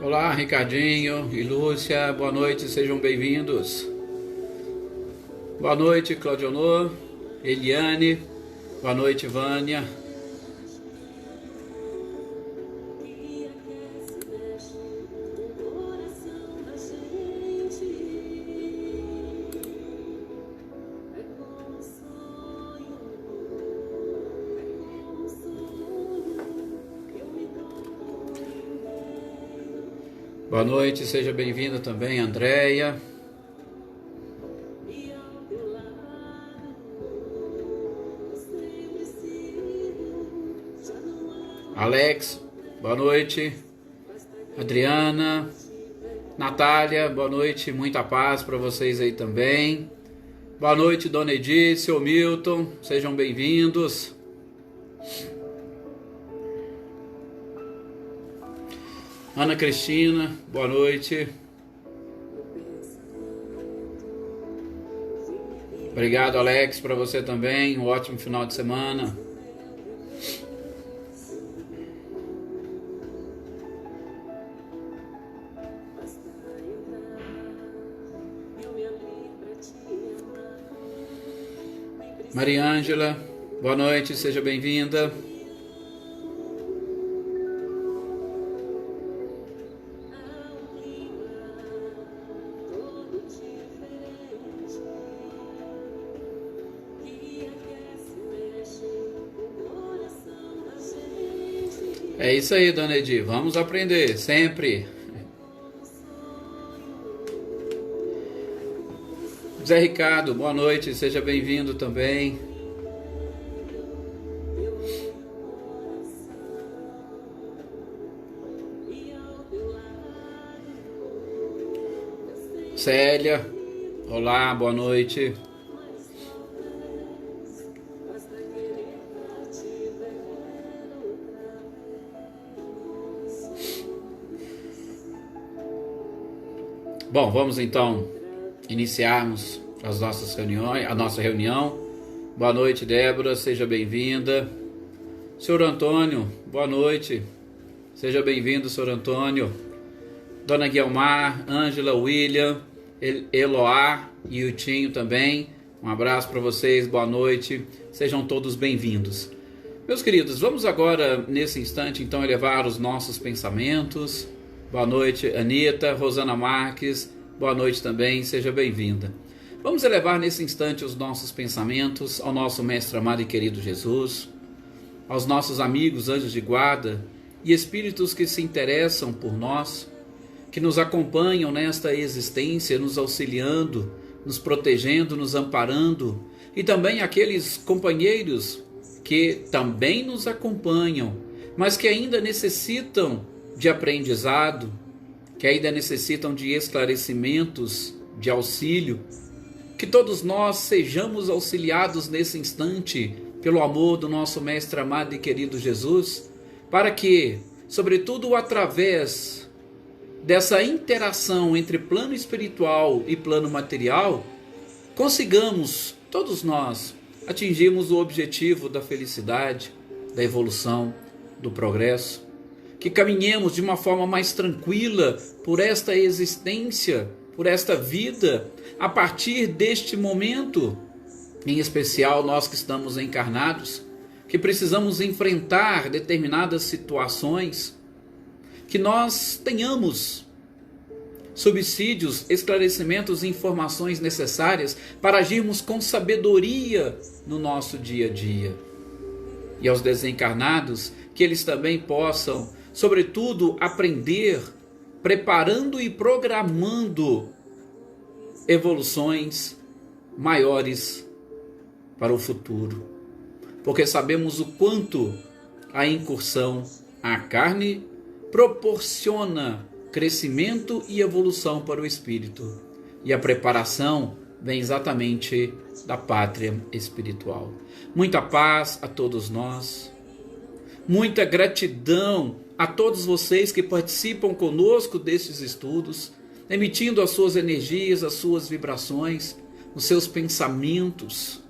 Olá, Ricardinho e Lúcia, boa noite, sejam bem-vindos. Boa noite, Claudionor, Eliane, boa noite, Vânia. Boa noite, seja bem-vinda também, Andréia. Alex, boa noite. Adriana, Natália, boa noite, muita paz para vocês aí também. Boa noite, Dona Edith, seu Milton, sejam bem-vindos. Ana Cristina, boa noite. Obrigado, Alex, para você também. Um ótimo final de semana. Mariângela, boa noite, seja bem-vinda. É isso aí, Dona Edi, vamos aprender, sempre. Zé Ricardo, boa noite, seja bem-vindo também. Célia, olá, boa noite. Bom, vamos então iniciarmos as nossas reuniões, a nossa reunião. Boa noite, Débora, seja bem-vinda. Senhor Antônio, boa noite, seja bem-vindo, senhor Antônio. Dona Guilmar, Ângela, William, Eloá e o Tinho também. Um abraço para vocês, boa noite, sejam todos bem-vindos. Meus queridos, vamos agora, nesse instante, então, elevar os nossos pensamentos. Boa noite, Anitta, Rosana Marques, boa noite também, seja bem-vinda. Vamos elevar nesse instante os nossos pensamentos ao nosso Mestre amado e querido Jesus, aos nossos amigos anjos de guarda e espíritos que se interessam por nós, que nos acompanham nesta existência, nos auxiliando, nos protegendo, nos amparando, e também aqueles companheiros que também nos acompanham, mas que ainda necessitam de aprendizado, que ainda necessitam de esclarecimentos, de auxílio, que todos nós sejamos auxiliados nesse instante pelo amor do nosso Mestre amado e querido Jesus, para que, sobretudo através dessa interação entre plano espiritual e plano material, consigamos, todos nós, atingirmos o objetivo da felicidade, da evolução, do progresso, que caminhemos de uma forma mais tranquila por esta existência, por esta vida, a partir deste momento, em especial nós que estamos encarnados, que precisamos enfrentar determinadas situações, que nós tenhamos subsídios, esclarecimentos e informações necessárias para agirmos com sabedoria no nosso dia a dia. E aos desencarnados, que eles também possam, sobretudo, aprender, preparando e programando evoluções maiores para o futuro. Porque sabemos o quanto a incursão à carne proporciona crescimento e evolução para o espírito. E a preparação vem exatamente da pátria espiritual. Muita paz a todos nós. Muita gratidão a todos vocês que participam conosco destes estudos, emitindo as suas energias, as suas vibrações, os seus pensamentos.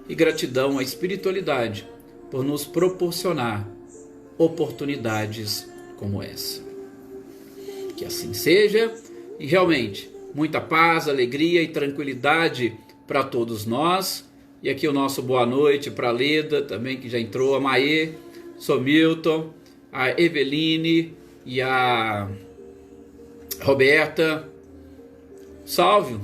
E gratidão à espiritualidade por nos proporcionar oportunidades como essa. Que assim seja, e realmente, muita paz, alegria e tranquilidade para todos nós. E aqui o nosso boa noite para a Leda, também que já entrou, a Maê, sou Milton, a Eveline e a Roberta. Salve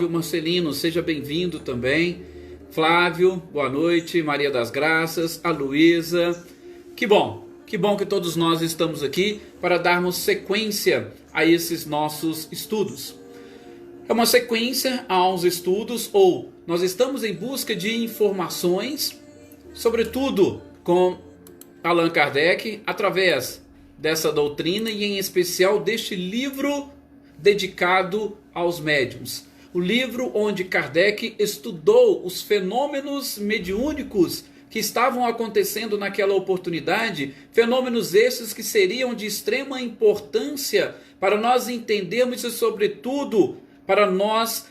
o Marcelino, seja bem-vindo também. Flávio, boa noite. Maria das Graças, a Luísa. Que bom que todos nós estamos aqui para darmos sequência a esses nossos estudos. É uma sequência aos estudos, ou nós estamos em busca de informações, sobretudo com Allan Kardec, através dessa doutrina e em especial deste livro dedicado aos médiuns. O livro onde Kardec estudou os fenômenos mediúnicos que estavam acontecendo naquela oportunidade, fenômenos esses que seriam de extrema importância para nós entendermos e, sobretudo, para nós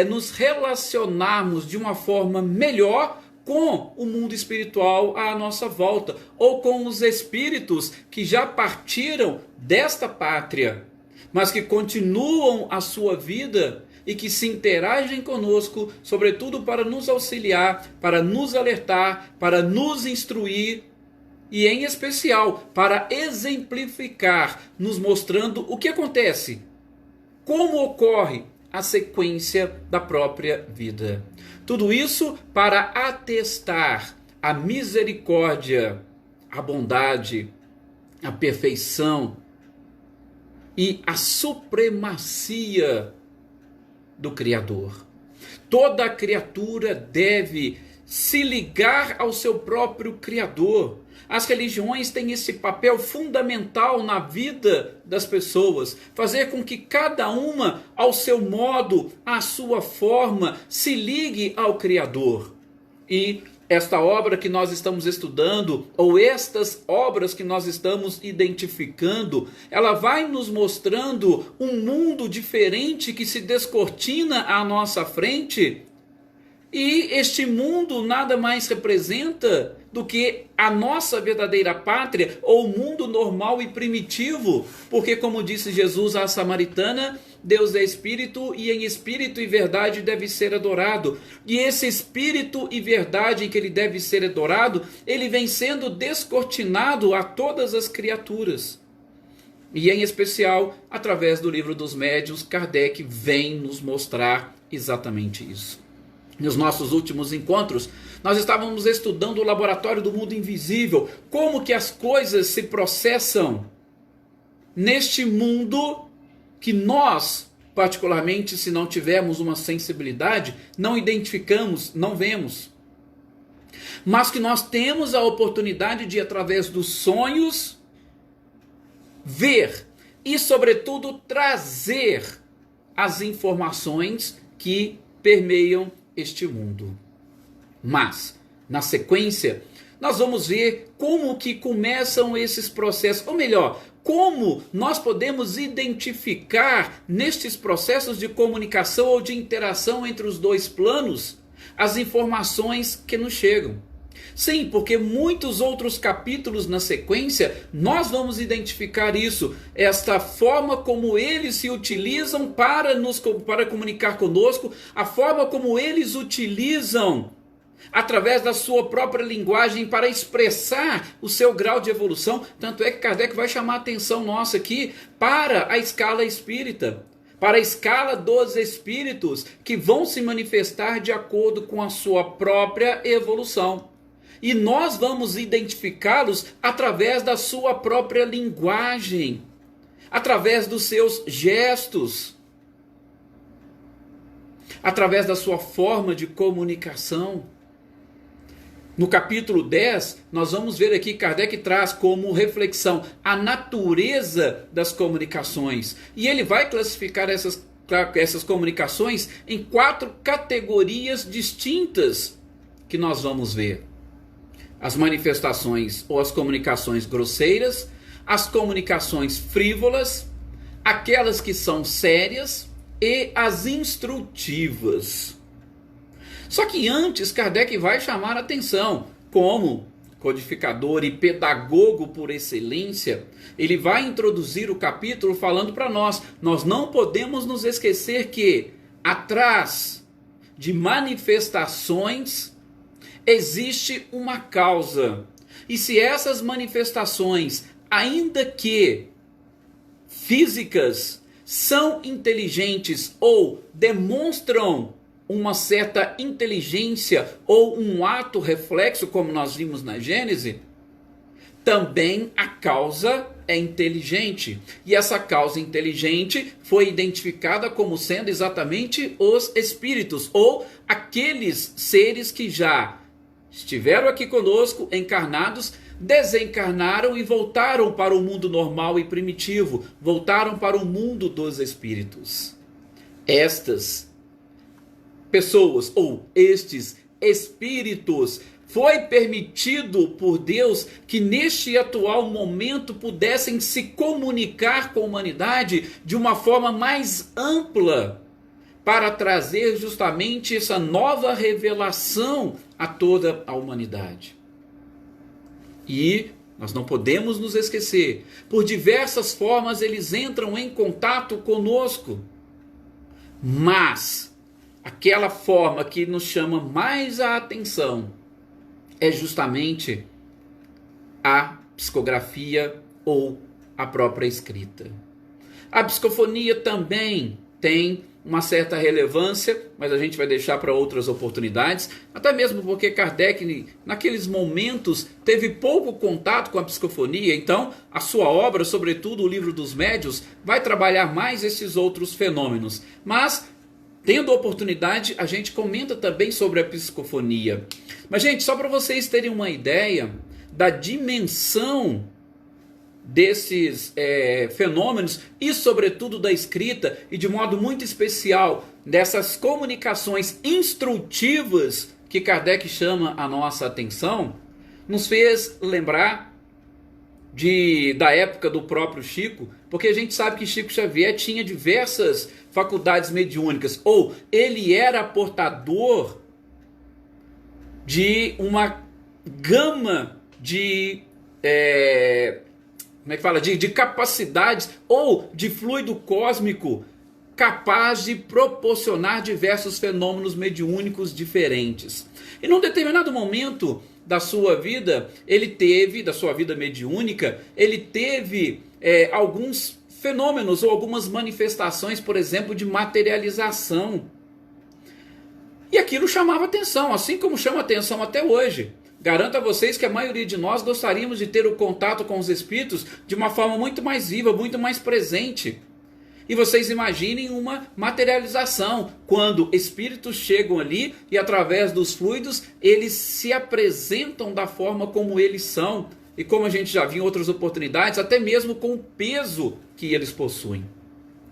nos relacionarmos de uma forma melhor com o mundo espiritual à nossa volta, ou com os espíritos que já partiram desta pátria, mas que continuam a sua vida e que se interagem conosco, sobretudo para nos auxiliar, para nos alertar, para nos instruir e, em especial, para exemplificar, nos mostrando o que acontece, como ocorre a sequência da própria vida. Tudo isso para atestar a misericórdia, a bondade, a perfeição e a supremacia do Criador. Toda criatura deve se ligar ao seu próprio Criador. As religiões têm esse papel fundamental na vida das pessoas, fazer com que cada uma, ao seu modo, à sua forma, se ligue ao Criador. E esta obra que nós estamos estudando, ou estas obras que nós estamos identificando, ela vai nos mostrando um mundo diferente que se descortina à nossa frente. E este mundo nada mais representa do que a nossa verdadeira pátria, ou o mundo normal e primitivo, porque, como disse Jesus à samaritana, Deus é espírito e em espírito e verdade deve ser adorado. E esse espírito e verdade em que ele deve ser adorado, ele vem sendo descortinado a todas as criaturas. E em especial, através do livro dos médiuns, Kardec vem nos mostrar exatamente isso. Nos nossos últimos encontros, nós estávamos estudando o laboratório do mundo invisível, como que as coisas se processam neste mundo que nós, particularmente, se não tivermos uma sensibilidade, não identificamos, não vemos. Mas que nós temos a oportunidade de, através dos sonhos, ver e, sobretudo, trazer as informações que permeiam este mundo. Mas, na sequência, nós vamos ver como que começam esses processos, ou melhor, como nós podemos identificar nestes processos de comunicação ou de interação entre os dois planos as informações que nos chegam. Sim, porque muitos outros capítulos na sequência nós vamos identificar isso, esta forma como eles se utilizam para comunicar conosco, a forma como eles utilizam através da sua própria linguagem para expressar o seu grau de evolução. Tanto é que Kardec vai chamar a atenção nossa aqui para a escala espírita, para a escala dos espíritos que vão se manifestar de acordo com a sua própria evolução. E nós vamos identificá-los através da sua própria linguagem, através dos seus gestos, através da sua forma de comunicação. No capítulo 10, nós vamos ver aqui, Kardec traz como reflexão a natureza das comunicações. E ele vai classificar essas comunicações em 4 categorias distintas que nós vamos ver. As manifestações ou as comunicações grosseiras, as comunicações frívolas, aquelas que são sérias e as instrutivas. Só que antes Kardec vai chamar a atenção, como codificador e pedagogo por excelência, ele vai introduzir o capítulo falando para nós não podemos nos esquecer que atrás de manifestações existe uma causa. E se essas manifestações, ainda que físicas, são inteligentes ou demonstram uma certa inteligência ou um ato reflexo, como nós vimos na Gênese, também a causa é inteligente. E essa causa inteligente foi identificada como sendo exatamente os espíritos, ou aqueles seres que já estiveram aqui conosco, encarnados, desencarnaram e voltaram para o mundo normal e primitivo, voltaram para o mundo dos espíritos. Estas pessoas, ou estes espíritos, foi permitido por Deus que neste atual momento pudessem se comunicar com a humanidade de uma forma mais ampla, para trazer justamente essa nova revelação a toda a humanidade. E nós não podemos nos esquecer, por diversas formas eles entram em contato conosco, mas aquela forma que nos chama mais a atenção é justamente a psicografia ou a própria escrita. A psicofonia também tem uma certa relevância, mas a gente vai deixar para outras oportunidades, até mesmo porque Kardec, naqueles momentos, teve pouco contato com a psicofonia, então a sua obra, sobretudo o Livro dos Médiuns, vai trabalhar mais esses outros fenômenos. Mas, tendo a oportunidade, a gente comenta também sobre a psicofonia. Mas, gente, só para vocês terem uma ideia da dimensão desses fenômenos e sobretudo da escrita, e de modo muito especial dessas comunicações instrutivas que Kardec chama a nossa atenção, nos fez lembrar da época do próprio Chico, porque a gente sabe que Chico Xavier tinha diversas faculdades mediúnicas, ou ele era portador de uma gama de de capacidades ou de fluido cósmico capaz de proporcionar diversos fenômenos mediúnicos diferentes. E num determinado momento da sua vida, da sua vida mediúnica, ele teve alguns fenômenos ou algumas manifestações, por exemplo, de materialização. E aquilo chamava atenção, assim como chama atenção até hoje. Garanto a vocês que a maioria de nós gostaríamos de ter o contato com os espíritos de uma forma muito mais viva, muito mais presente. E vocês imaginem uma materialização, quando espíritos chegam ali e através dos fluidos eles se apresentam da forma como eles são. E como a gente já viu em outras oportunidades, até mesmo com o peso que eles possuem.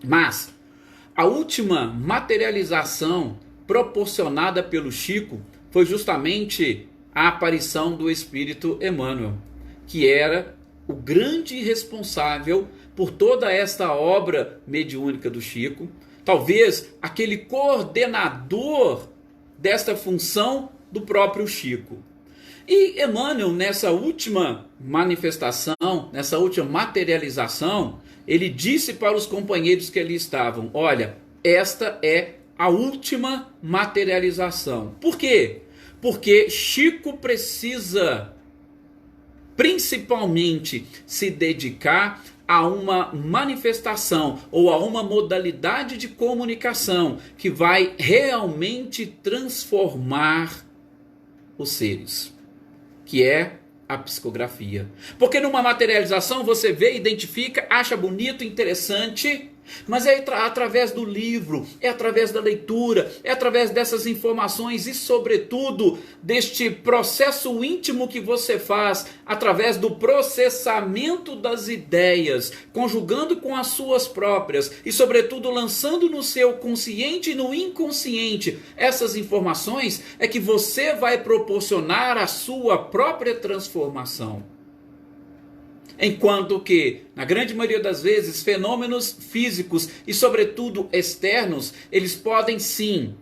Mas a última materialização proporcionada pelo Chico foi justamente a aparição do Espírito Emmanuel, que era o grande responsável por toda esta obra mediúnica do Chico, talvez aquele coordenador desta função do próprio Chico. E Emmanuel, nessa última manifestação, nessa última materialização, ele disse para os companheiros que ali estavam: olha, esta é a última materialização. Por quê? Porque Chico precisa principalmente se dedicar a uma manifestação ou a uma modalidade de comunicação que vai realmente transformar os seres, que é a psicografia. Porque numa materialização você vê, identifica, acha bonito, interessante, mas é através do livro, é através da leitura, é através dessas informações e, sobretudo, deste processo íntimo que você faz, através do processamento das ideias, conjugando com as suas próprias e, sobretudo, lançando no seu consciente e no inconsciente essas informações, é que você vai proporcionar a sua própria transformação. Enquanto que, na grande maioria das vezes, fenômenos físicos e, sobretudo, externos, eles podem sim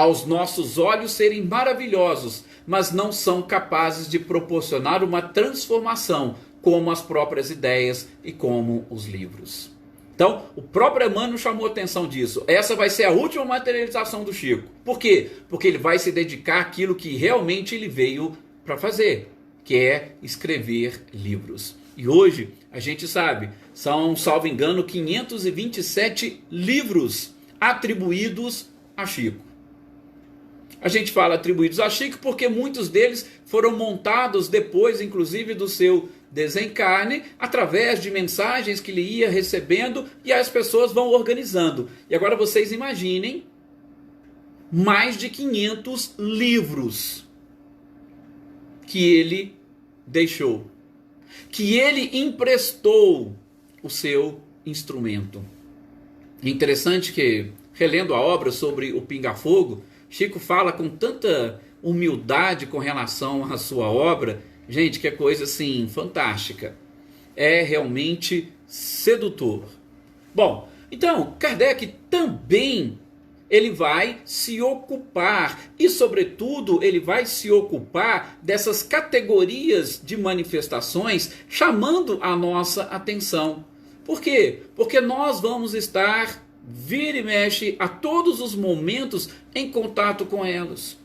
aos nossos olhos serem maravilhosos, mas não são capazes de proporcionar uma transformação, como as próprias ideias e como os livros. Então, o próprio Emmanuel chamou a atenção disso. Essa vai ser a última materialização do Chico. Por quê? Porque ele vai se dedicar àquilo que realmente ele veio para fazer, que é escrever livros. E hoje, a gente sabe, são, salvo engano, 527 livros atribuídos a Chico. A gente fala atribuídos a Chico porque muitos deles foram montados depois, inclusive, do seu desencarne, através de mensagens que ele ia recebendo e as pessoas vão organizando. E agora vocês imaginem mais de 500 livros que ele deixou, que ele emprestou o seu instrumento. É interessante que, relendo a obra sobre o Pinga-Fogo, Chico fala com tanta humildade com relação à sua obra, gente, que é coisa assim fantástica. É realmente sedutor. Bom, então, Kardec também ele vai se ocupar, e sobretudo ele vai se ocupar dessas categorias de manifestações, chamando a nossa atenção. Por quê? Porque nós vamos estar, vira e mexe, a todos os momentos em contato com elas.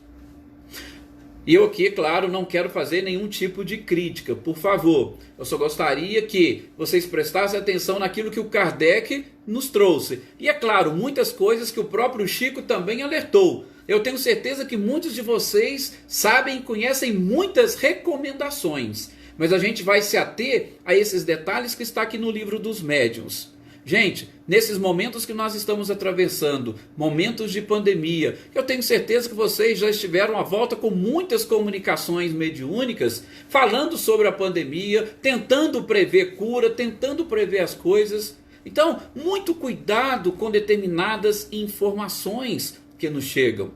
E eu aqui, claro, não quero fazer nenhum tipo de crítica, por favor. Eu só gostaria que vocês prestassem atenção naquilo que o Kardec nos trouxe. E é claro, muitas coisas que o próprio Chico também alertou. Eu tenho certeza que muitos de vocês sabem e conhecem muitas recomendações. Mas a gente vai se ater a esses detalhes que está aqui no Livro dos Médiuns. Gente, nesses momentos que nós estamos atravessando, momentos de pandemia, eu tenho certeza que vocês já estiveram à volta com muitas comunicações mediúnicas, falando sobre a pandemia, tentando prever cura, tentando prever as coisas. Então, muito cuidado com determinadas informações que nos chegam.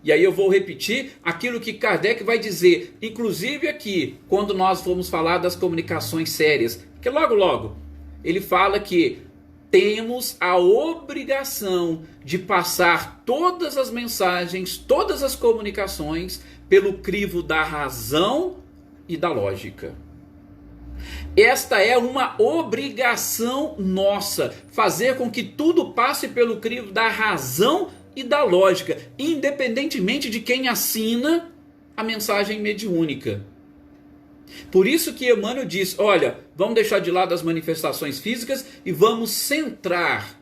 E aí eu vou repetir aquilo que Kardec vai dizer, inclusive aqui, quando nós formos falar das comunicações sérias, que logo ele fala que temos a obrigação de passar todas as mensagens, todas as comunicações pelo crivo da razão e da lógica. Esta é uma obrigação nossa, fazer com que tudo passe pelo crivo da razão e da lógica, independentemente de quem assina a mensagem mediúnica. Por isso que Emmanuel diz, olha, vamos deixar de lado as manifestações físicas e vamos centrar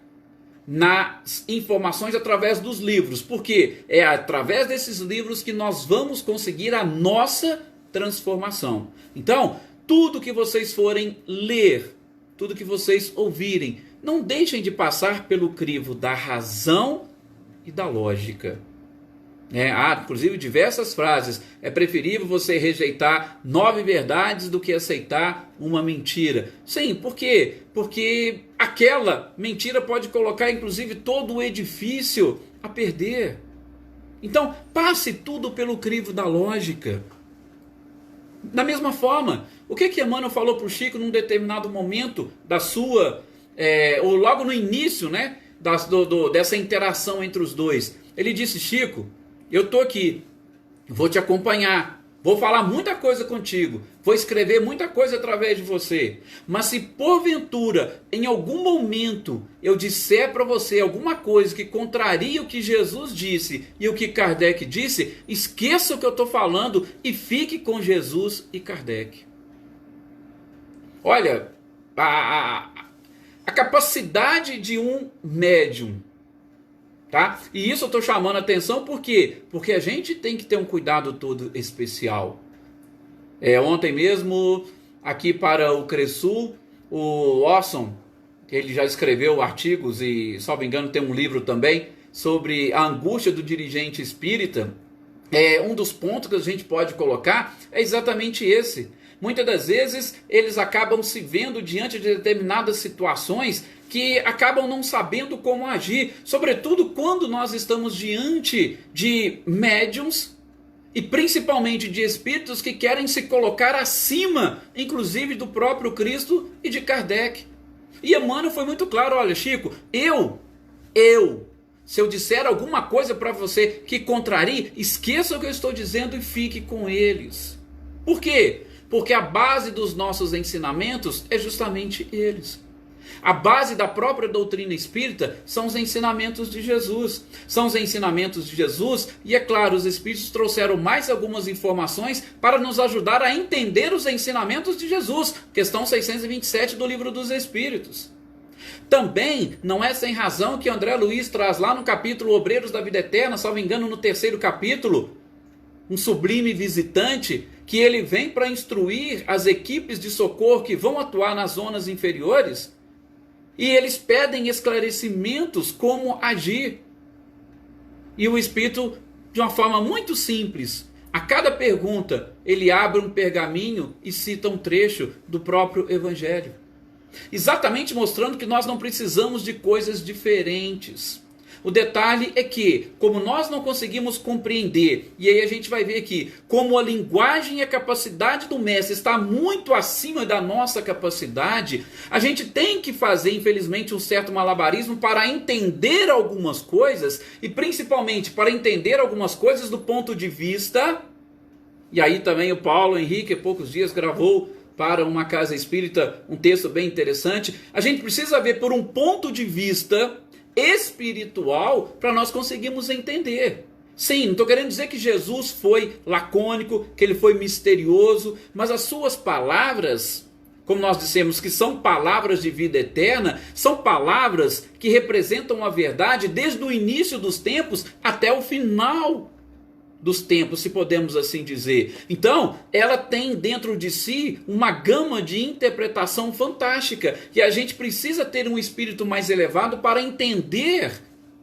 nas informações através dos livros, porque é através desses livros que nós vamos conseguir a nossa transformação. Então, tudo que vocês forem ler, tudo que vocês ouvirem, não deixem de passar pelo crivo da razão e da lógica. Há, inclusive, diversas frases. É preferível você rejeitar 9 verdades do que aceitar uma mentira. Sim, por quê? Porque aquela mentira pode colocar, inclusive, todo o edifício a perder. Então, passe tudo pelo crivo da lógica. Da mesma forma, o que Emmanuel falou para o Chico num determinado momento da sua, ou logo no início, né, dessa interação entre os dois? Ele disse, Chico, eu estou aqui, vou te acompanhar, vou falar muita coisa contigo, vou escrever muita coisa através de você, mas se porventura, em algum momento, eu disser para você alguma coisa que contraria o que Jesus disse e o que Kardec disse, esqueça o que eu estou falando e fique com Jesus e Kardec. Olha, a capacidade de um médium, tá? E isso eu estou chamando a atenção por quê? Porque a gente tem que ter um cuidado todo especial. Ontem mesmo, aqui para o Cresul, o Orson, ele já escreveu artigos e, se não me engano, tem um livro também sobre a angústia do dirigente espírita. Um dos pontos que a gente pode colocar é exatamente esse. Muitas das vezes eles acabam se vendo diante de determinadas situações que acabam não sabendo como agir, sobretudo quando nós estamos diante de médiums e principalmente de espíritos que querem se colocar acima, inclusive do próprio Cristo e de Kardec. E Emmanuel foi muito claro, olha, Chico, eu Se eu disser alguma coisa para você que contrarie, esqueça o que eu estou dizendo e fique com eles. Por quê? Porque a base dos nossos ensinamentos é justamente eles. A base da própria doutrina espírita são os ensinamentos de Jesus. São os ensinamentos de Jesus e, é claro, os espíritos trouxeram mais algumas informações para nos ajudar a entender os ensinamentos de Jesus. Questão 627 do Livro dos Espíritos. Também não é sem razão que André Luiz traz lá no capítulo Obreiros da Vida Eterna, salvo engano no 3º capítulo, um sublime visitante, que ele vem para instruir as equipes de socorro que vão atuar nas zonas inferiores, e eles pedem esclarecimentos como agir. E o Espírito, de uma forma muito simples, a cada pergunta, ele abre um pergaminho e cita um trecho do próprio Evangelho. Exatamente mostrando que nós não precisamos de coisas diferentes. O detalhe é que, como nós não conseguimos compreender, e aí a gente vai ver aqui, como a linguagem e a capacidade do mestre está muito acima da nossa capacidade, a gente tem que fazer, infelizmente, um certo malabarismo para entender algumas coisas, e principalmente para entender algumas coisas do ponto de vista, e aí também o Paulo Henrique, há poucos dias, gravou para uma casa espírita um texto bem interessante. A gente precisa ver por um ponto de vista espiritual para nós conseguirmos entender. Sim, não estou querendo dizer que Jesus foi lacônico, que ele foi misterioso, mas as suas palavras, como nós dissemos que são palavras de vida eterna, são palavras que representam a verdade desde o início dos tempos até o final dos tempos, se podemos assim dizer. Então, ela tem dentro de si uma gama de interpretação fantástica, e a gente precisa ter um espírito mais elevado para entender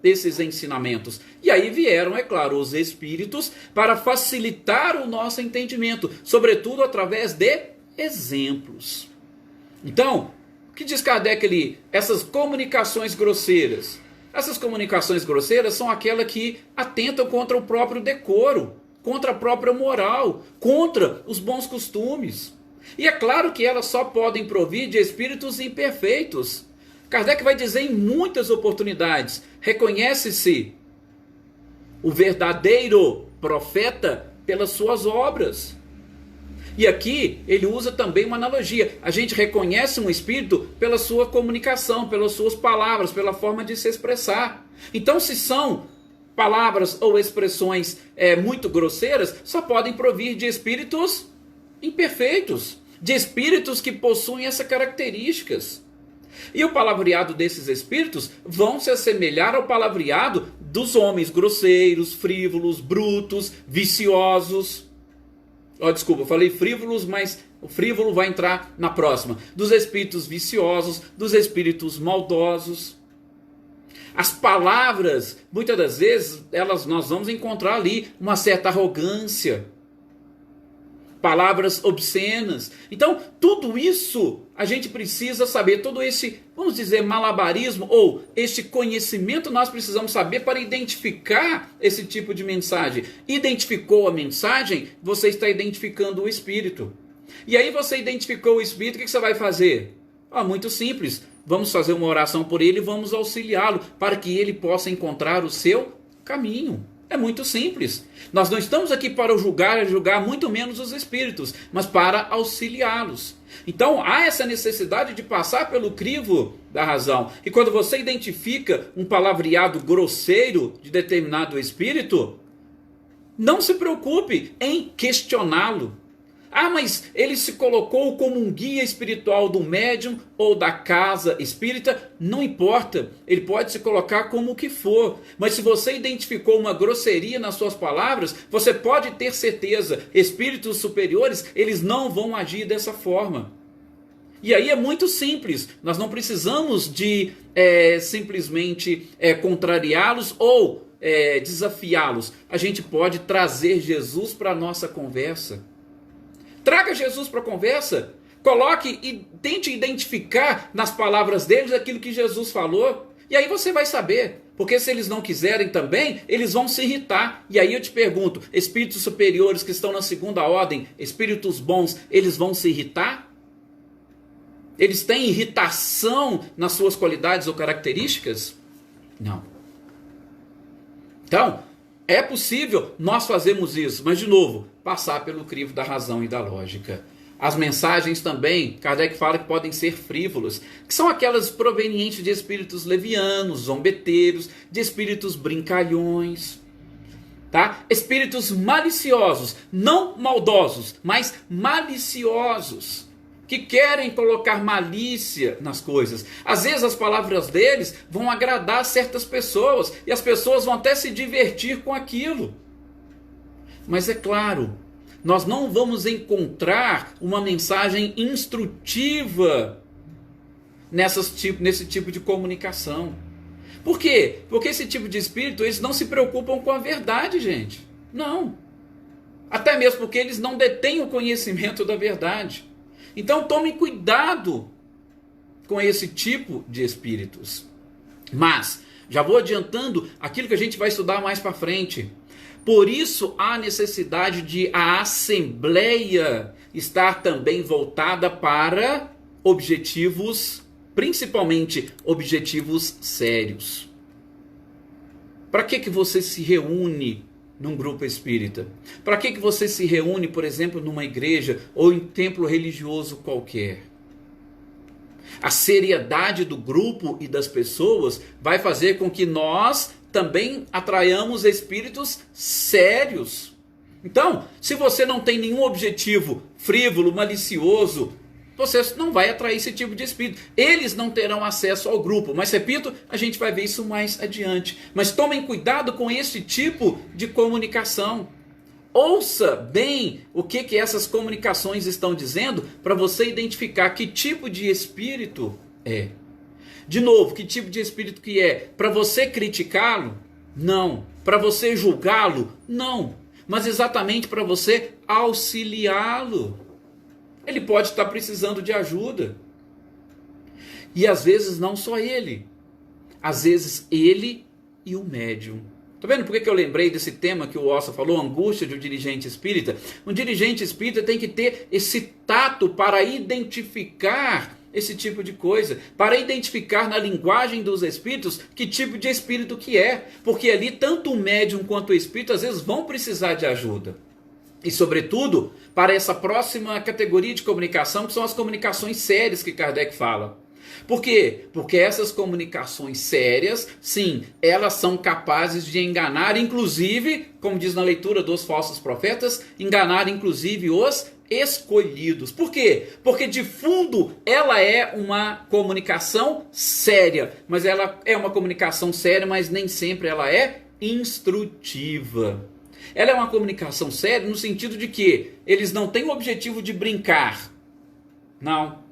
esses ensinamentos. E aí vieram, é claro, os espíritos para facilitar o nosso entendimento, sobretudo através de exemplos. Então, o que diz Kardec ali? Essas comunicações grosseiras. Essas comunicações grosseiras são aquelas que atentam contra o próprio decoro, contra a própria moral, contra os bons costumes. E é claro que elas só podem provir de espíritos imperfeitos. Kardec vai dizer em muitas oportunidades: reconhece-se o verdadeiro profeta pelas suas obras. E aqui ele usa também uma analogia. A gente reconhece um espírito pela sua comunicação, pelas suas palavras, pela forma de se expressar. Então, se são palavras ou expressões muito grosseiras, só podem provir de espíritos imperfeitos, de espíritos que possuem essas características. E o palavreado desses espíritos vão se assemelhar ao palavreado dos homens grosseiros, frívolos, brutos, viciosos. Desculpa, eu falei frívolos, mas o frívolo vai entrar na próxima. Dos espíritos viciosos, dos espíritos maldosos. As palavras, muitas das vezes, nós vamos encontrar ali uma certa arrogância. Palavras obscenas. Então, tudo isso a gente precisa saber, todo esse, vamos dizer, malabarismo ou este conhecimento nós precisamos saber para identificar esse tipo de mensagem. Identificou a mensagem, você está identificando o espírito. E aí você identificou o espírito, o que você vai fazer? Muito simples. Vamos fazer uma oração por ele e vamos auxiliá-lo para que ele possa encontrar o seu caminho. É muito simples. Nós não estamos aqui para julgar muito menos os espíritos, mas para auxiliá-los. Então há essa necessidade de passar pelo crivo da razão. E quando você identifica um palavreado grosseiro de determinado espírito, não se preocupe em questioná-lo. Mas ele se colocou como um guia espiritual do médium ou da casa espírita, não importa, ele pode se colocar como o que for, mas se você identificou uma grosseria nas suas palavras, você pode ter certeza, espíritos superiores, eles não vão agir dessa forma. E aí é muito simples, nós não precisamos de simplesmente contrariá-los ou desafiá-los, a gente pode trazer Jesus para a nossa conversa. Traga Jesus para a conversa, coloque e tente identificar nas palavras deles aquilo que Jesus falou, e aí você vai saber, porque se eles não quiserem também, eles vão se irritar. E aí eu te pergunto, espíritos superiores que estão na segunda ordem, espíritos bons, eles vão se irritar? Eles têm irritação nas suas qualidades ou características? Não. Então, é possível nós fazermos isso, mas de novo, passar pelo crivo da razão e da lógica. As mensagens também, Kardec fala que podem ser frívolas, que são aquelas provenientes de espíritos levianos, zombeteiros, de espíritos brincalhões, tá? Espíritos maliciosos, não maldosos, mas maliciosos, que querem colocar malícia nas coisas. Às vezes as palavras deles vão agradar certas pessoas, e as pessoas vão até se divertir com aquilo. Mas é claro, nós não vamos encontrar uma mensagem instrutiva nesse tipo de comunicação. Por quê? Porque esse tipo de espírito, eles não se preocupam com a verdade, gente. Não. Até mesmo porque eles não detêm o conhecimento da verdade. Então tomem cuidado com esse tipo de espíritos. Mas, já vou adiantando aquilo que a gente vai estudar mais para frente. Por isso há necessidade de a assembleia estar também voltada para objetivos, principalmente objetivos sérios. Para que você se reúne num grupo espírita? Para que você se reúne, por exemplo, numa igreja ou em templo religioso qualquer? A seriedade do grupo e das pessoas vai fazer com que nós também atraiamos espíritos sérios. Então, se você não tem nenhum objetivo frívolo, malicioso, você não vai atrair esse tipo de espírito. Eles não terão acesso ao grupo. Mas, repito, a gente vai ver isso mais adiante. Mas tomem cuidado com esse tipo de comunicação. Ouça bem o que essas comunicações estão dizendo para você identificar que tipo de espírito é. De novo, que tipo de espírito que é? Para você criticá-lo? Não. Para você julgá-lo? Não. Mas exatamente para você auxiliá-lo. Ele pode estar precisando de ajuda. E às vezes não só ele. Às vezes ele e o médium. Tá vendo por que eu lembrei desse tema que o Ossa falou, angústia de um dirigente espírita? Um dirigente espírita tem que ter esse tato para identificar esse tipo de coisa, para identificar na linguagem dos espíritos que tipo de espírito que é, porque ali tanto o médium quanto o espírito às vezes vão precisar de ajuda. E sobretudo, para essa próxima categoria de comunicação, que são as comunicações sérias que Kardec fala. Por quê? Porque essas comunicações sérias, sim, elas são capazes de enganar, inclusive, como diz na leitura dos falsos profetas, enganar inclusive os escolhidos. Por quê? Porque de fundo ela é uma comunicação séria, mas ela é uma comunicação séria, mas nem sempre ela é instrutiva. Ela é uma comunicação séria no sentido de que eles não têm o objetivo de brincar. Não.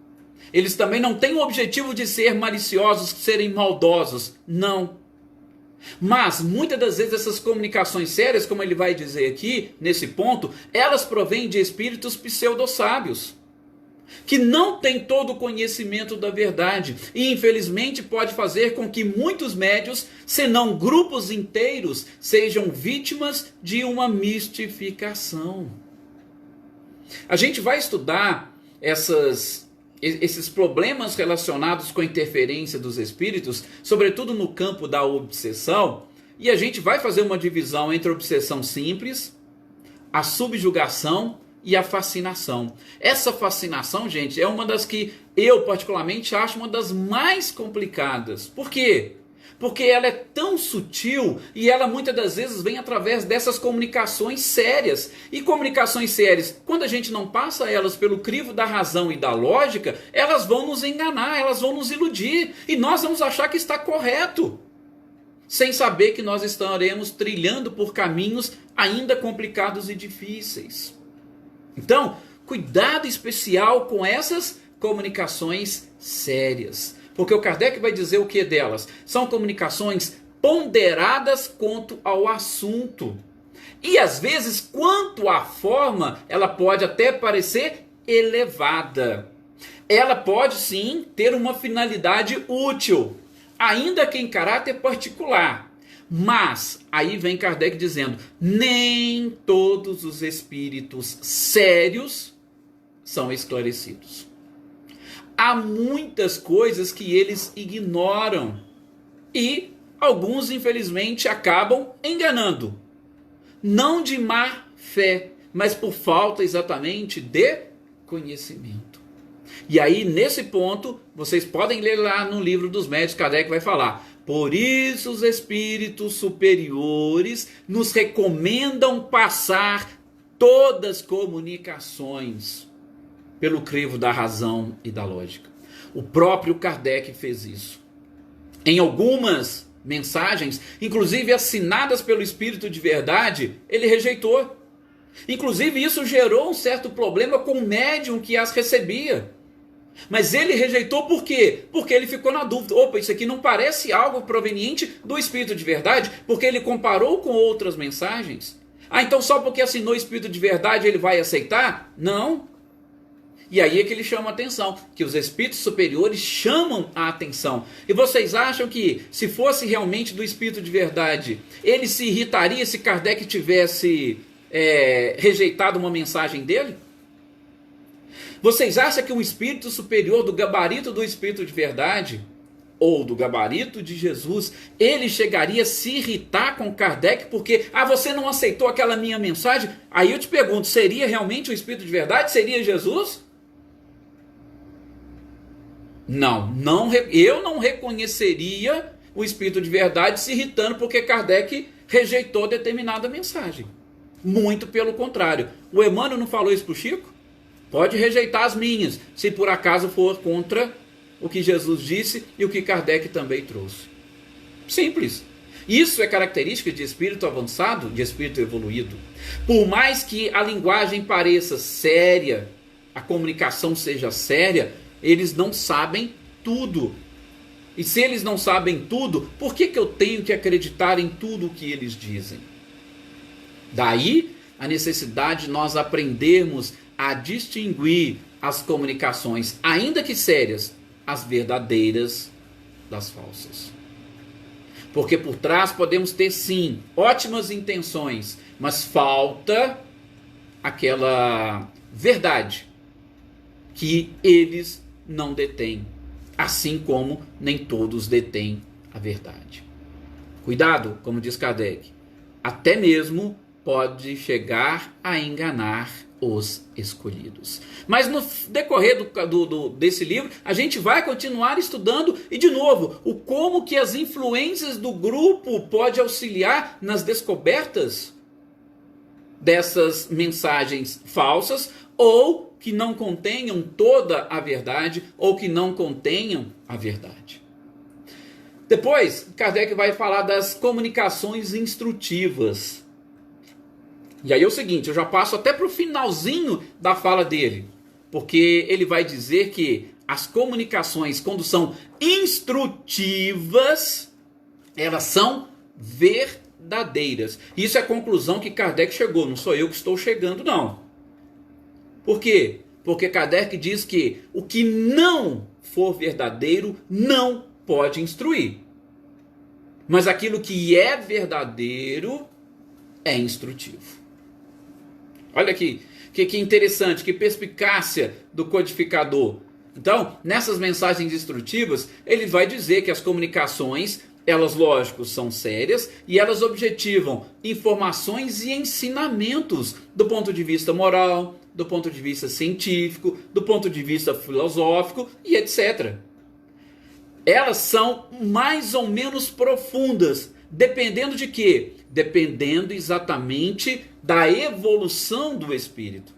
Eles também não têm o objetivo de ser maliciosos, de serem maldosos. Não. Mas, muitas das vezes, essas comunicações sérias, como ele vai dizer aqui, nesse ponto, elas provêm de espíritos pseudo-sábios, que não têm todo o conhecimento da verdade. E, infelizmente, pode fazer com que muitos médios, se não grupos inteiros, sejam vítimas de uma mistificação. A gente vai estudar esses problemas relacionados com a interferência dos espíritos, sobretudo no campo da obsessão, e a gente vai fazer uma divisão entre a obsessão simples, a subjugação e a fascinação. Essa fascinação, gente, é uma das que eu particularmente acho uma das mais complicadas. Por quê? Porque ela é tão sutil e ela muitas das vezes vem através dessas comunicações sérias. E comunicações sérias, quando a gente não passa elas pelo crivo da razão e da lógica, elas vão nos enganar, elas vão nos iludir. E nós vamos achar que está correto, sem saber que nós estaremos trilhando por caminhos ainda complicados e difíceis. Então, cuidado especial com essas comunicações sérias. Porque o Kardec vai dizer o que delas? São comunicações ponderadas quanto ao assunto. E às vezes, quanto à forma, ela pode até parecer elevada. Ela pode sim ter uma finalidade útil, ainda que em caráter particular. Mas, aí vem Kardec dizendo, nem todos os espíritos sérios são esclarecidos. Há muitas coisas que eles ignoram. E alguns infelizmente acabam enganando. Não de má fé, mas por falta exatamente de conhecimento. E aí, nesse ponto, vocês podem ler lá no livro dos Médios, Kardec vai falar: por isso os espíritos superiores nos recomendam passar todas as comunicações pelo crivo da razão e da lógica. O próprio Kardec fez isso. Em algumas mensagens, inclusive assinadas pelo Espírito de Verdade, ele rejeitou. Inclusive isso gerou um certo problema com o médium que as recebia. Mas ele rejeitou por quê? Porque ele ficou na dúvida. Opa, isso aqui não parece algo proveniente do Espírito de Verdade? Porque ele comparou com outras mensagens. Ah, então só porque assinou o Espírito de Verdade ele vai aceitar? Não. E aí é que ele chama a atenção, que os espíritos superiores chamam a atenção. E vocês acham que, se fosse realmente do Espírito de Verdade, ele se irritaria se Kardec tivesse rejeitado uma mensagem dele? Vocês acham que um espírito superior do gabarito do Espírito de Verdade, ou do gabarito de Jesus, ele chegaria a se irritar com Kardec porque, você não aceitou aquela minha mensagem? Aí eu te pergunto, seria realmente o Espírito de Verdade? Seria Jesus? Não, eu não reconheceria o Espírito de Verdade se irritando porque Kardec rejeitou determinada mensagem. Muito pelo contrário. O Emmanuel não falou isso para o Chico? Pode rejeitar as minhas, se por acaso for contra o que Jesus disse e o que Kardec também trouxe. Simples. Isso é característica de espírito avançado, de espírito evoluído. Por mais que a linguagem pareça séria, a comunicação seja séria, eles não sabem tudo. E se eles não sabem tudo, por que eu tenho que acreditar em tudo o que eles dizem? Daí a necessidade de nós aprendermos a distinguir as comunicações, ainda que sérias, as verdadeiras das falsas. Porque por trás podemos ter sim ótimas intenções, mas falta aquela verdade que eles não detêm, assim como nem todos detêm a verdade. Cuidado, como diz Kardec, até mesmo pode chegar a enganar os escolhidos. Mas no decorrer desse livro, a gente vai continuar estudando e, de novo, o como que as influências do grupo pode auxiliar nas descobertas dessas mensagens falsas, ou que não contenham toda a verdade, ou que não contenham a verdade. Depois, Kardec vai falar das comunicações instrutivas. E aí é o seguinte, eu já passo até para o finalzinho da fala dele, porque ele vai dizer que as comunicações, quando são instrutivas, elas são verdadeiras. Isso é a conclusão que Kardec chegou, não sou eu que estou chegando, não. Por quê? Porque Kardec diz que o que não for verdadeiro não pode instruir. Mas aquilo que é verdadeiro é instrutivo. Olha aqui, que interessante, que perspicácia do codificador. Então, nessas mensagens instrutivas, ele vai dizer que as comunicações, elas, lógico, são sérias e elas objetivam informações e ensinamentos do ponto de vista moral, do ponto de vista científico, do ponto de vista filosófico e etc. Elas são mais ou menos profundas, dependendo de quê? Dependendo exatamente da evolução do espírito.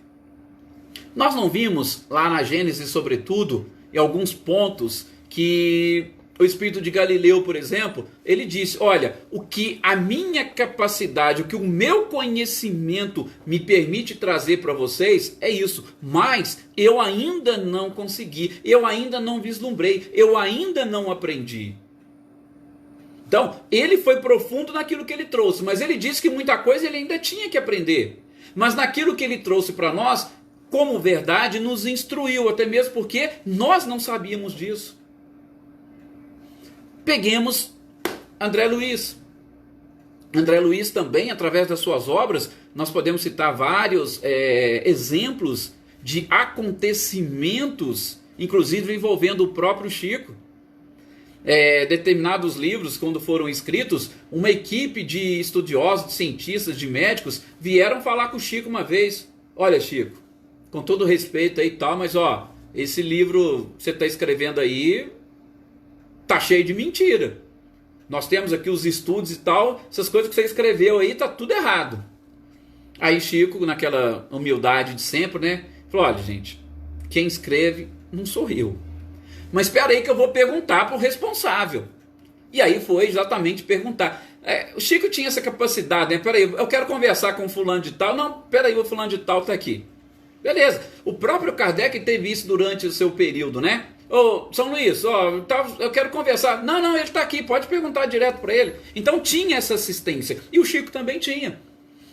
Nós não vimos lá na Gênesis, sobretudo, em alguns pontos que o espírito de Galileu, por exemplo, ele disse, olha, o que a minha capacidade, o que o meu conhecimento me permite trazer para vocês é isso, mas eu ainda não consegui, eu ainda não vislumbrei, eu ainda não aprendi. Então, ele foi profundo naquilo que ele trouxe, mas ele disse que muita coisa ele ainda tinha que aprender. Mas naquilo que ele trouxe para nós, como verdade, nos instruiu, até mesmo porque nós não sabíamos disso. Peguemos André Luiz. André Luiz também, através das suas obras, nós podemos citar vários exemplos de acontecimentos, inclusive envolvendo o próprio Chico. determinados livros, quando foram escritos, uma equipe de estudiosos, de cientistas, de médicos, vieram falar com o Chico uma vez. Olha, Chico, com todo respeito aí e tal, mas ó, esse livro que você está escrevendo aí tá cheio de mentira. Nós temos aqui os estudos e tal, essas coisas que você escreveu aí tá tudo errado. Aí Chico, naquela humildade de sempre, né, falou: olha, gente, quem escreve não sou eu. Mas espera aí que eu vou perguntar para o responsável. E aí foi exatamente perguntar. O Chico tinha essa capacidade, né? Peraí, eu quero conversar com o fulano de tal. Não, peraí, o fulano de tal está aqui. Beleza. O próprio Kardec teve isso durante o seu período, né? Ô, São Luís, ó, eu quero conversar. Não, ele está aqui, pode perguntar direto para ele. Então tinha essa assistência. E o Chico também tinha.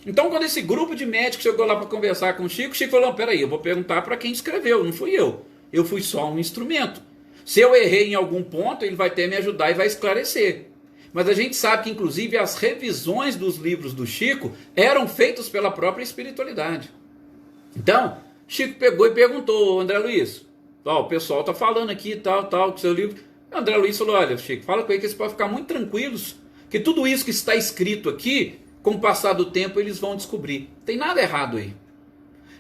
Então quando esse grupo de médicos chegou lá para conversar com o Chico falou: peraí, eu vou perguntar para quem escreveu, não fui eu. Eu fui só um instrumento. Se eu errei em algum ponto, ele vai ter que me ajudar e vai esclarecer. Mas a gente sabe que, inclusive, as revisões dos livros do Chico eram feitas pela própria espiritualidade. Então, Chico pegou e perguntou: André Luiz, ó, o pessoal está falando aqui, tal, com seu livro. André Luiz falou: olha, Chico, fala com ele que eles podem ficar muito tranquilos, que tudo isso que está escrito aqui, com o passar do tempo, eles vão descobrir. Não tem nada errado aí.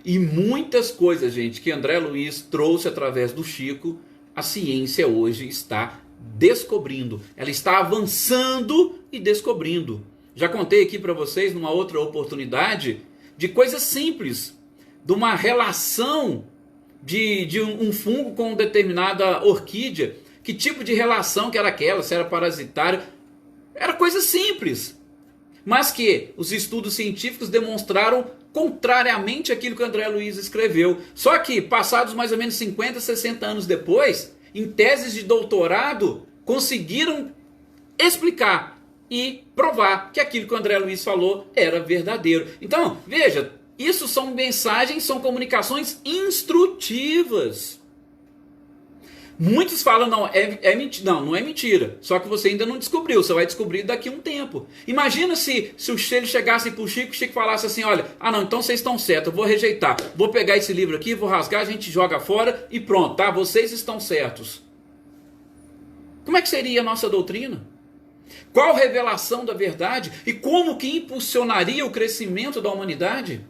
E muitas coisas, gente, que André Luiz trouxe através do Chico, a ciência hoje está descobrindo. Ela está avançando e descobrindo. Já contei aqui para vocês, numa outra oportunidade, de coisas simples, de uma relação de um fungo com determinada orquídea. Que tipo de relação que era aquela? Se era parasitário? Era coisa simples. Mas que os estudos científicos demonstraram contrariamente àquilo que André Luiz escreveu. Só que, passados mais ou menos 50, 60 anos depois, em teses de doutorado, conseguiram explicar e provar que aquilo que o André Luiz falou era verdadeiro. Então, veja, isso são mensagens, são comunicações instrutivas. Muitos falam: não é mentira, só que você ainda não descobriu, você vai descobrir daqui a um tempo. Imagina se ele chegasse para o Chico falasse assim: olha, não, então vocês estão certos, eu vou rejeitar, vou pegar esse livro aqui, vou rasgar, a gente joga fora e pronto, tá? Vocês estão certos. Como é que seria a nossa doutrina? Qual revelação da verdade? E como que impulsionaria o crescimento da humanidade?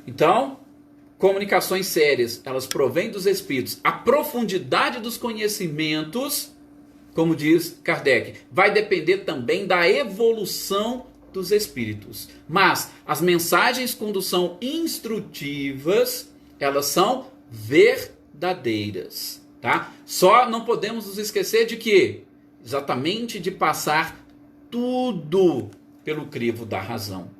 Então, comunicações sérias, elas provêm dos espíritos. A profundidade dos conhecimentos, como diz Kardec, vai depender também da evolução dos espíritos. Mas as mensagens, quando são instrutivas, elas são verdadeiras, tá? Só não podemos nos esquecer de que, exatamente, de passar tudo pelo crivo da razão.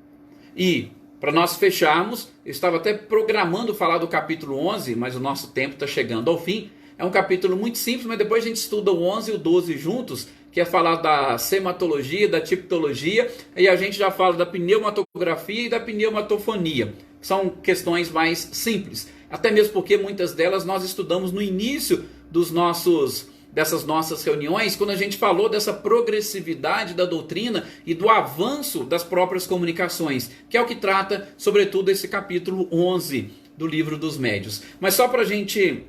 E para nós fecharmos, eu estava até programando falar do capítulo 11, mas o nosso tempo está chegando ao fim. É um capítulo muito simples, mas depois a gente estuda o 11 e o 12 juntos, que é falar da sematologia, da tipologia, e a gente já fala da pneumatografia e da pneumatofonia, que são questões mais simples. Até mesmo porque muitas delas nós estudamos no início dessas nossas reuniões, quando a gente falou dessa progressividade da doutrina e do avanço das próprias comunicações, que é o que trata, sobretudo, esse capítulo 11 do Livro dos Médiuns. Mas só para a gente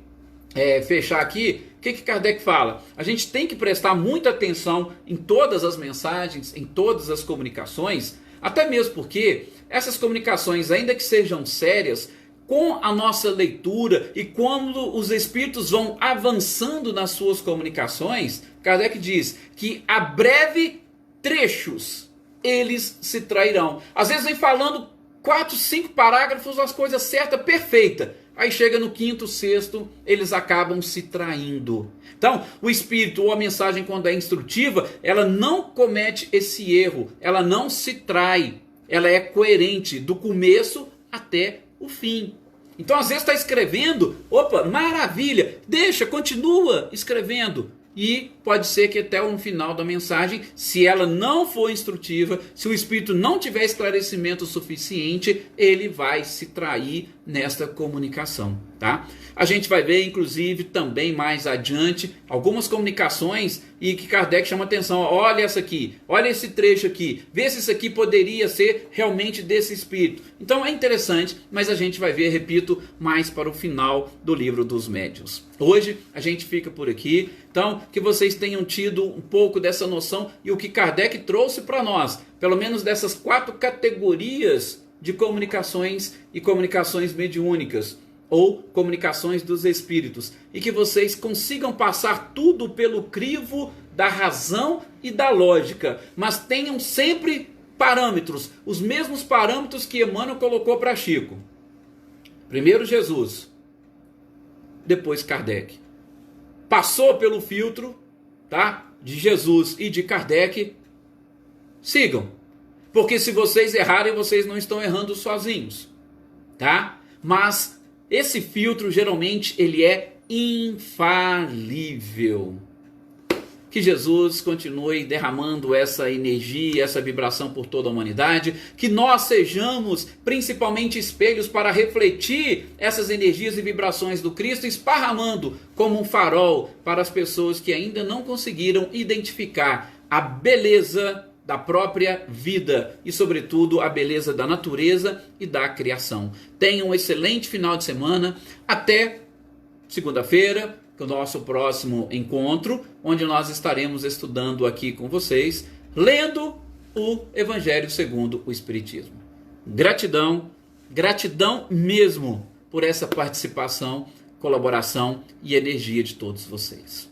fechar aqui, o que Kardec fala? A gente tem que prestar muita atenção em todas as mensagens, em todas as comunicações, até mesmo porque essas comunicações, ainda que sejam sérias, com a nossa leitura e quando os espíritos vão avançando nas suas comunicações, Kardec diz que a breve trechos eles se trairão. Às vezes vem falando 4, 5 parágrafos, as coisas certas, perfeita. Aí chega no 5º, 6º, eles acabam se traindo. Então, o espírito ou a mensagem, quando é instrutiva, ela não comete esse erro, ela não se trai, ela é coerente do começo até o fim. Então, às vezes está escrevendo, opa, maravilha, deixa, continua escrevendo. E pode ser que até o final da mensagem, se ela não for instrutiva, se o Espírito não tiver esclarecimento suficiente, ele vai se trair nesta comunicação, tá? A gente vai ver, inclusive, também mais adiante, algumas comunicações e que Kardec chama atenção. Olha essa aqui, olha esse trecho aqui, vê se isso aqui poderia ser realmente desse Espírito. Então é interessante, mas a gente vai ver, repito, mais para o final do livro dos Médiuns. Hoje a gente fica por aqui, então que vocês tenham tido um pouco dessa noção e o que Kardec trouxe para nós, pelo menos dessas 4 categorias de comunicações e comunicações mediúnicas, ou comunicações dos espíritos, e que vocês consigam passar tudo pelo crivo da razão e da lógica, mas tenham sempre parâmetros, os mesmos parâmetros que Emmanuel colocou para Chico. Primeiro Jesus, depois Kardec. Passou pelo filtro, tá, de Jesus e de Kardec, sigam. Porque se vocês errarem, vocês não estão errando sozinhos, tá? Mas esse filtro, geralmente, ele é infalível. Que Jesus continue derramando essa energia, essa vibração por toda a humanidade. Que nós sejamos, principalmente, espelhos para refletir essas energias e vibrações do Cristo, esparramando como um farol para as pessoas que ainda não conseguiram identificar a beleza da própria vida e, sobretudo, a beleza da natureza e da criação. Tenham um excelente final de semana. Até segunda-feira, o nosso próximo encontro, onde nós estaremos estudando aqui com vocês, lendo o Evangelho segundo o Espiritismo. Gratidão, gratidão mesmo por essa participação, colaboração e energia de todos vocês.